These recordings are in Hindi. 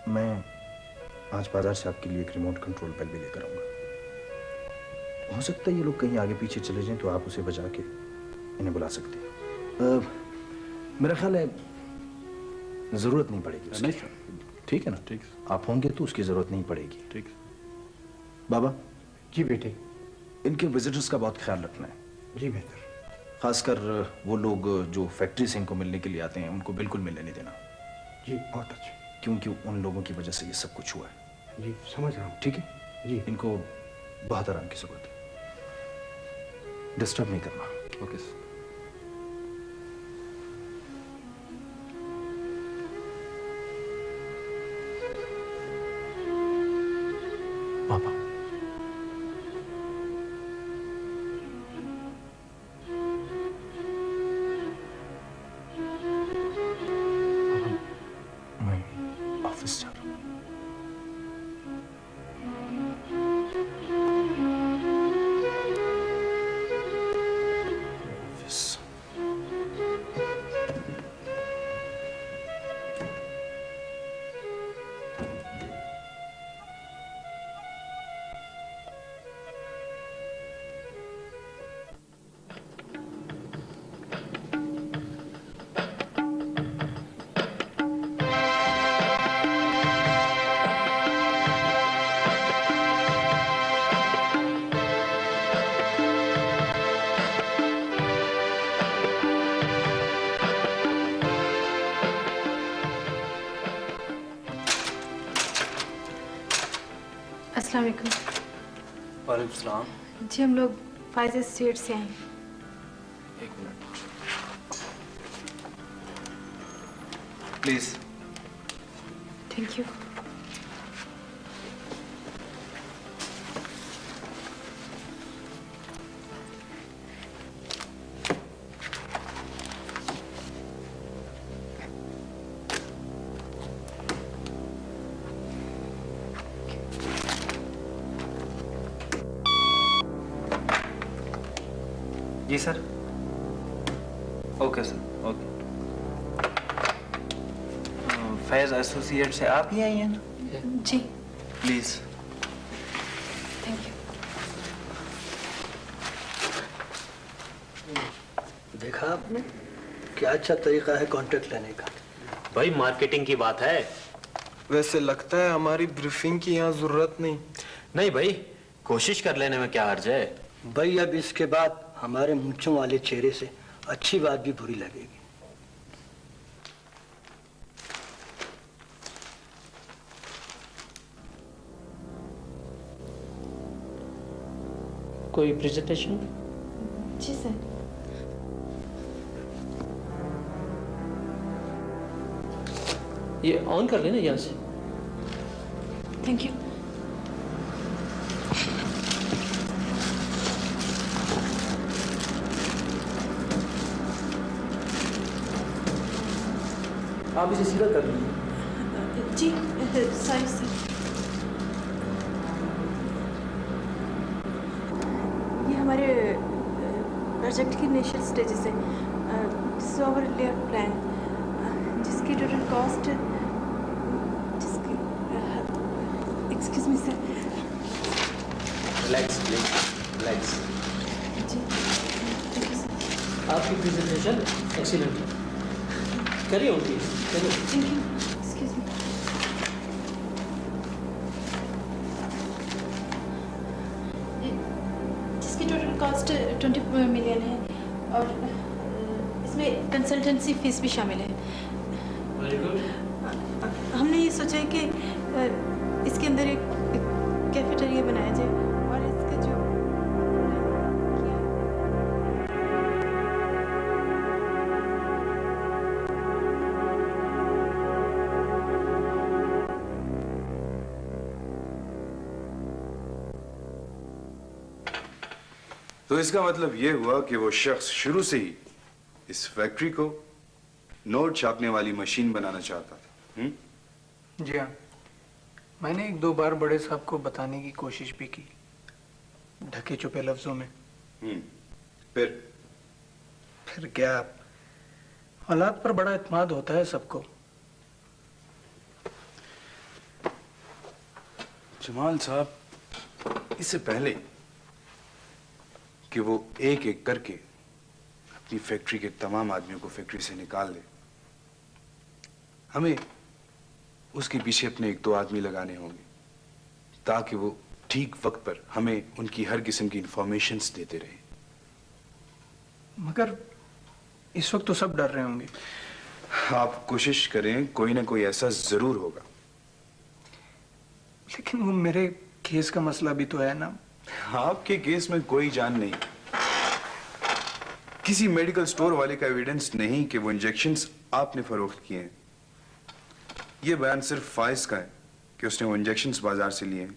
मैं आज बाजार से आपके लिए एक रिमोट कंट्रोल बेल भी लेकर आऊंगा। हो सकता है ये लोग कहीं आगे पीछे चले जाएं तो आप उसे बजा के इन्हें बुला सकते हैं। मेरा ख्याल है जरूरत नहीं पड़ेगी उसकी। नहीं, ठीक है ना? ठीक। आप होंगे तो उसकी जरूरत नहीं पड़ेगी। ठीक। बाबा। जी बेटे। इनके विजिटर्स का बहुत ख्याल रखना है। जी बेहतर। खासकर वो लोग जो फैक्ट्री से इनको मिलने के लिए आते हैं उनको बिल्कुल मिलने नहीं देना। जी बहुत अच्छा। क्योंकि उन लोगों की वजह से ये सब कुछ हुआ है। जी समझ रहा हूँ। ठीक है जी। इनको बहुत आराम की जरूरत है, डिस्टर्ब नहीं करना। Okay sir. पापा मैं ऑफिस जा रहा हूँ। अस्सलाम वालेकुम। वालेकुम सलाम। जी हम लोग फाइज़ स्टेट से आए। एक मिनट प्लीज। Thank you. जी sir. Okay sir, okay. Faiz associate से आप ही आई हैं ना? जी प्लीज। Thank you. देखा आपने क्या अच्छा तरीका है कॉन्ट्रैक्ट लेने का। भाई मार्केटिंग की बात है। वैसे लगता है हमारी ब्रीफिंग की यहाँ जरूरत नहीं। नहीं भाई, कोशिश कर लेने में क्या हर्ज है। भाई अब इसके बाद हमारे मूंछों वाले चेहरे से अच्छी बात भी बुरी लगेगी। कोई प्रेजेंटेशन? जी सर। ये ऑन कर लेना यहाँ से। Thank you. आप इसे सीधा कर लीजिए। जी सॉरी सर। ये हमारे प्रोजेक्ट की इनिशियल स्टेजेस है। This is our layout plan जिसकी total cost excuse me sir. Relax please, relax. जी थैंक यू सर। आपकी प्रेजेंटेशन एक्सीलेंट है। करिए on please. Thank you. Excuse me. जिसकी टोटल कॉस्ट 20 मिलियन है और इसमें कंसल्टेंसी फीस भी शामिल है। Very good. हमने ये सोचा है कि इसके अंदर एक कैफेटेरिया बनाया जाए और इसका जो तो इसका मतलब यह हुआ कि वो शख्स शुरू से ही इस फैक्ट्री को नोट छापने वाली मशीन बनाना चाहता था। जी हाँ, मैंने एक दो बार बड़े साहब को बताने की कोशिश भी की, ढके छुपे लफ्जों में। फिर क्या, हालात पर बड़ा इत्मीनान होता है सबको। जमाल साहब, इससे पहले कि वो एक एक करके अपनी फैक्ट्री के तमाम आदमियों को फैक्ट्री से निकाल ले, हमें उसके पीछे अपने 1-2 आदमी लगाने होंगे ताकि वो ठीक वक्त पर हमें उनकी हर किस्म की इंफॉर्मेशंस देते रहे। मगर इस वक्त तो सब डर रहे होंगे। आप कोशिश करें, कोई ना कोई ऐसा जरूर होगा। लेकिन वो मेरे केस का मसला भी तो है ना। आपके केस में कोई जान नहीं, किसी मेडिकल स्टोर वाले का एविडेंस नहीं कि वो इंजेक्शंस आपने फरोख्त किए हैं। ये बयान सिर्फ फाइज का है कि उसने वो इंजेक्शंस बाजार से लिए हैं।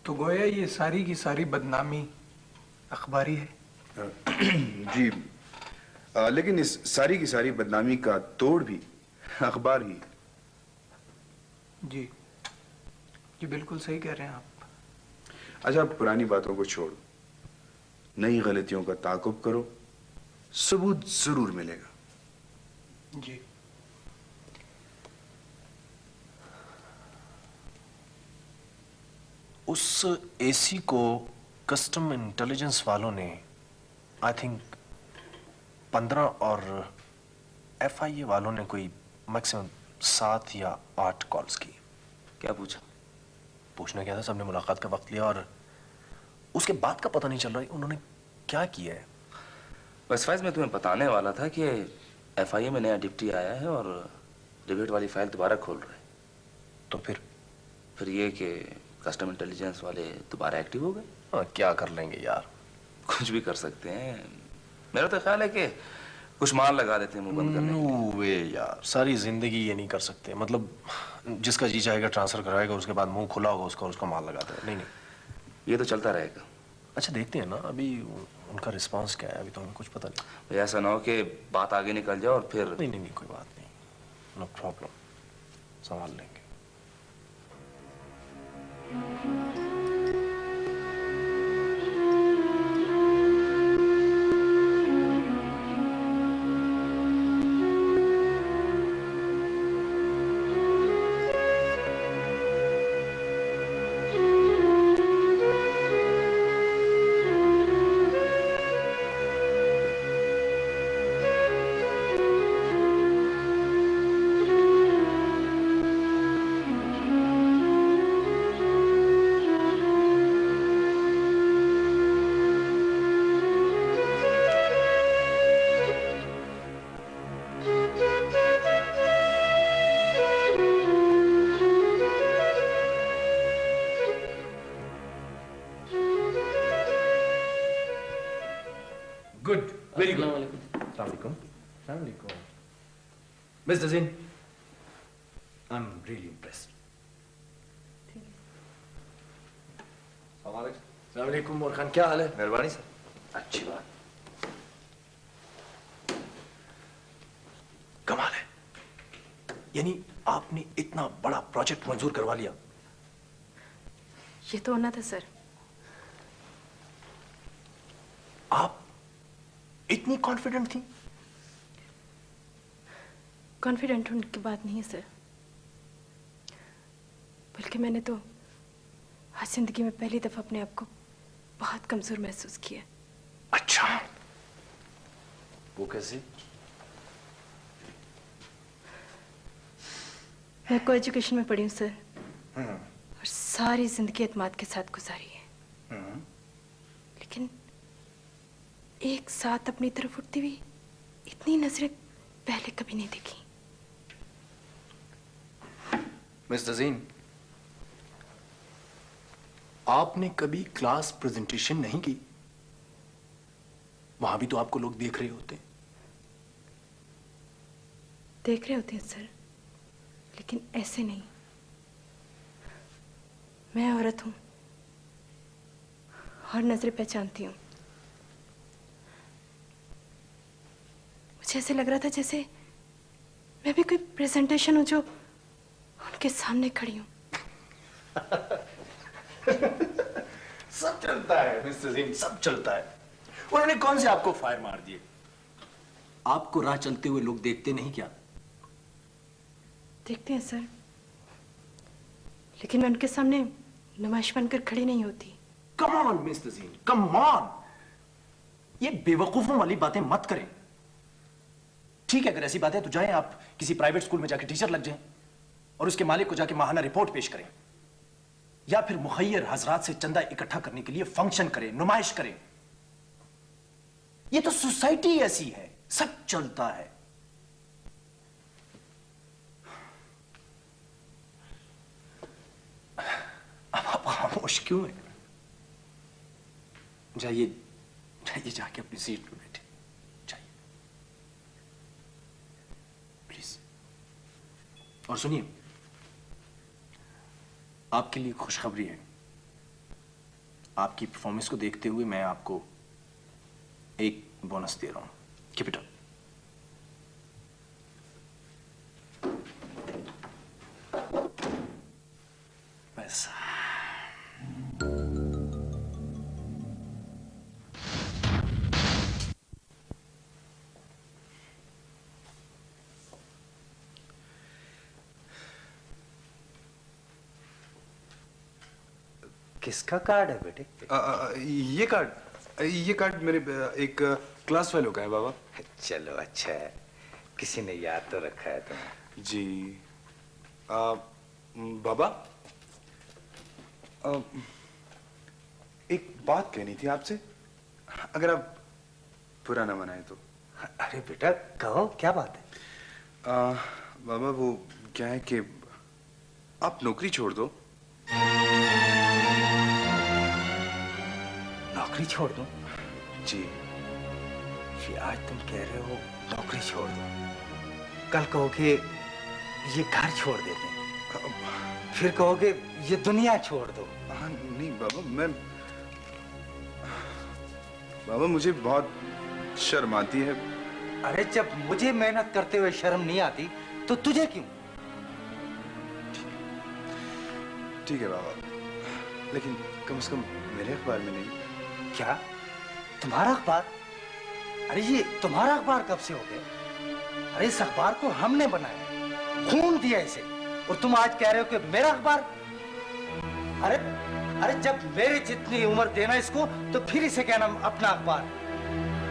तो गोया ये सारी की सारी बदनामी अखबारी है। जी, लेकिन इस सारी की सारी बदनामी का तोड़ भी अखबार ही। जी जी, बिल्कुल सही कह रहे हैं आप। अच्छा, पुरानी बातों को छोड़ो, नई गलतियों का ताकुब करो, सबूत जरूर मिलेगा। जी। उस एसी को कस्टम इंटेलिजेंस वालों ने आई थिंक 15 और एफआईए वालों ने कोई मैक्सिमम 7 या 8 कॉल्स की। क्या पूछा? पूछना क्या था, सबने मुलाकात का वक्त लिया और उसके बाद का पता नहीं चल रहा है उन्होंने क्या किया है। बस फैज मैं तुम्हें बताने वाला था कि एफआईए में नया डिप्टी आया है और डिबेट वाली फाइल दोबारा खोल रहा है। तो फिर ये कि कस्टम इंटेलिजेंस वाले दोबारा एक्टिव हो गए। हाँ, क्या कर लेंगे यार, कुछ भी कर सकते हैं। मेरा तो ख्याल है कि कुछ मार लगा देते हैं मुंह बंद करने के लिए। वे यार, सारी जिंदगी ये नहीं कर सकते। मतलब जिसका जी चाहेगा ट्रांसफर कराएगा, उसके बाद मुंह खुला होगा उसका माल लगाता है। नहीं, ये तो चलता रहेगा। अच्छा देखते हैं ना अभी उनका रिस्पांस क्या है, अभी तो हमें कुछ पता नहीं। भाई ऐसा ना हो कि बात आगे निकल जाए और फिर। नहीं, कोई बात नहीं, नो प्रॉब्लम, संभाल लेंगे। Good, very good. अस्सलाम वालेकुम। मिस दजीन, आई एम रियली इम्प्रेस्ड। अस्सलाम वालेकुम और खान, क्या हाल है? मेहरबानी सर। अच्छी बात, कमाल है। यानी आपने इतना बड़ा प्रोजेक्ट मंजूर करवा लिया। ये तो होना था सर। आप इतनी कॉन्फिडेंट थी? कॉन्फिडेंट होने की बात नहीं है सर, बल्कि मैंने तो आज जिंदगी में पहली दफा अपने आप को बहुत कमजोर महसूस किया। अच्छा, वो कैसे? मैं को एजुकेशन में पढ़ी हूँ सर, और सारी जिंदगी एतमाद के साथ गुजारी है। लेकिन एक साथ अपनी तरफ उठती हुई इतनी नजरें पहले कभी नहीं देखी। मिस दजीन, आपने कभी क्लास प्रेजेंटेशन नहीं की? वहां भी तो आपको लोग देख रहे होते हैं। देख रहे होते हैं सर, लेकिन ऐसे नहीं। मैं औरत हूं और नजरें पहचानती हूं। मुझे ऐसे लग रहा था जैसे मैं भी कोई प्रेजेंटेशन हूं जो उनके सामने खड़ी हूं। सब चलता है मिस दजीन, सब चलता है। उन्होंने कौन से आपको फायर मार दिए? आपको राह चलते हुए लोग देखते नहीं क्या? देखते हैं सर, लेकिन मैं उनके सामने नुमाइश बनकर खड़ी नहीं होती। Come on miss Tazeen, come on. ये बेवकूफों वाली बातें मत करें। ठीक है, अगर ऐसी बात है तो जाएं आप किसी प्राइवेट स्कूल में जाके टीचर लग जाएं और उसके मालिक को जाके माहाना रिपोर्ट पेश करें, या फिर मुखय्यर हजरात से चंदा इकट्ठा करने के लिए फंक्शन करें, नुमाइश करें। ये तो सोसाइटी ऐसी है, सब चलता है। अब आप खामोश क्यों है? जाइए जाइए, जाके अपनी सीट पर बैठे, जाइए प्लीज। और सुनिए, आपके लिए खुशखबरी है। आपकी परफॉर्मेंस को देखते हुए मैं आपको एक बोनस दे रहा हूं। Keep it up. पैसा किसका कार्ड है बेटे? ये कार्ड मेरे एक क्लास फेलो का है बाबा। चलो अच्छा है, किसी ने याद तो रखा है तुम्हें। जी बाबा, एक बात कहनी थी आपसे, अगर आप बुरा ना मनाए तो। अरे बेटा कहो, क्या बात है? बाबा वो क्या है कि आप नौकरी छोड़ दो। नौकरी छोड़ दो? जी। आज तुम कह रहे हो नौकरी छोड़ दो, कल कहोगे ये घर छोड़ देते हैं, फिर कहोगे ये दुनिया छोड़ दो। नहीं बाबा, बाबा मुझे बहुत शर्म आती है। अरे जब मुझे मेहनत करते हुए शर्म नहीं आती तो तुझे क्यों? ठीक है बाबा, लेकिन कम से कम मेरे अखबार में नहीं। क्या तुम्हारा अखबार? अरे ये तुम्हारा अखबार कब से हो गया? अरे इस अखबार को हमने बनाया, खून दिया इसे, और तुम आज कह रहे हो कि मेरा अखबार? अरे अरे जब मेरी जितनी उम्र देना इसको तो फिर इसे कहना अपना अखबार।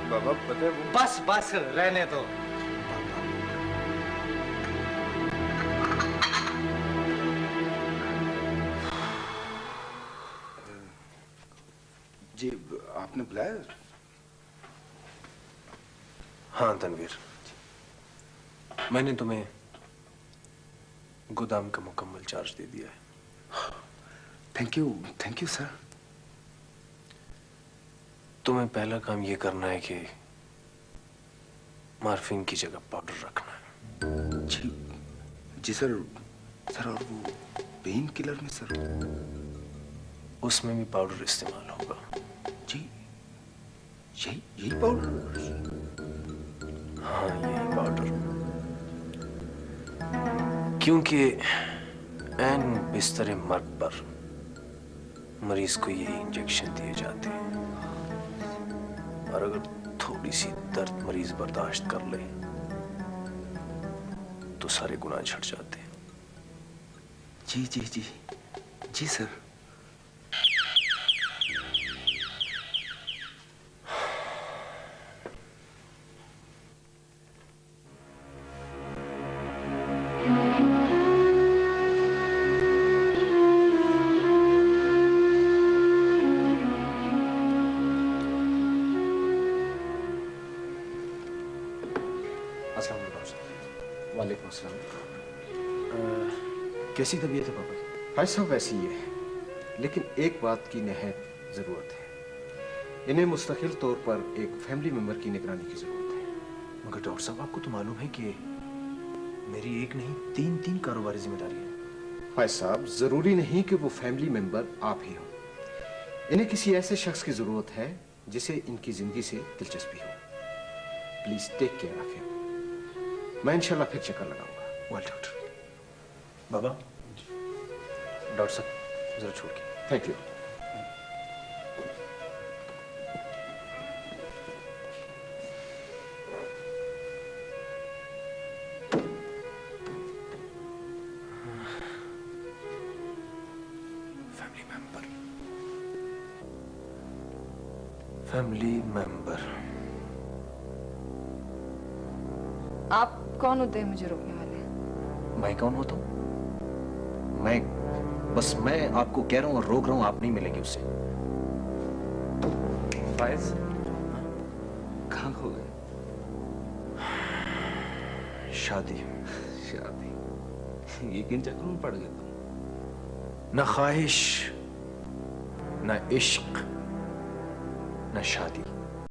बाबा पता है वो... बस बस रहने दो। जी आपने बुलाया? हाँ तनवीर, मैंने तुम्हें गोदाम का मुकम्मल चार्ज दे दिया है। Thank you sir. तुम्हें पहला काम यह करना है कि मॉर्फिन की जगह पाउडर रखना है। जी सर। और वो पेन किलर में सर? उसमें भी पाउडर इस्तेमाल होगा। जी यही पाउडर? हाँ यही पाउडर, क्योंकि ऐन बिस्तर मर्ग पर मरीज को यही इंजेक्शन दिए जाते हैं, और अगर थोड़ी सी दर्द मरीज बर्दाश्त कर ले तो सारे गुनाह झड़ जाते हैं। जी सर। वालेकुम अस्सलाम। कैसी तबीयत है पापा की? भाई साहब वैसी ही है, लेकिन एक बात की निहायत ज़रूरत है। इन्हें मुस्तकिल तौर पर एक फैमिली मेंबर की निगरानी की ज़रूरत है। मगर डॉक्टर साहब आपको तो मालूम है कि मेरी एक नहीं तीन कारोबारी जिम्मेदारी है। भाई साहब ज़रूरी नहीं कि वो फैमिली मेंबर आप ही हो। इन्हें किसी ऐसे शख्स की ज़रूरत है जिसे इनकी ज़िंदगी से दिलचस्पी हो। Please take care of him. मैं इंशाल्लाह फिर चक्कर लगाऊंगा। Well doctor. बाबा डॉक्टर साहब जरा छोड़ के। Thank you. Member. Family member. आप कौन होते हैं मुझे रोकने वाले? मैं कौन होता हूं? मैं आपको कह रहा हूं और रोक रहा हूं, आप नहीं मिलेंगे उससे। फायज कहाँ खो गए? शादी। शादी? ये किन चक्करों में पड़ गए तुम? न ख्वाहिश, न इश्क, न शादी।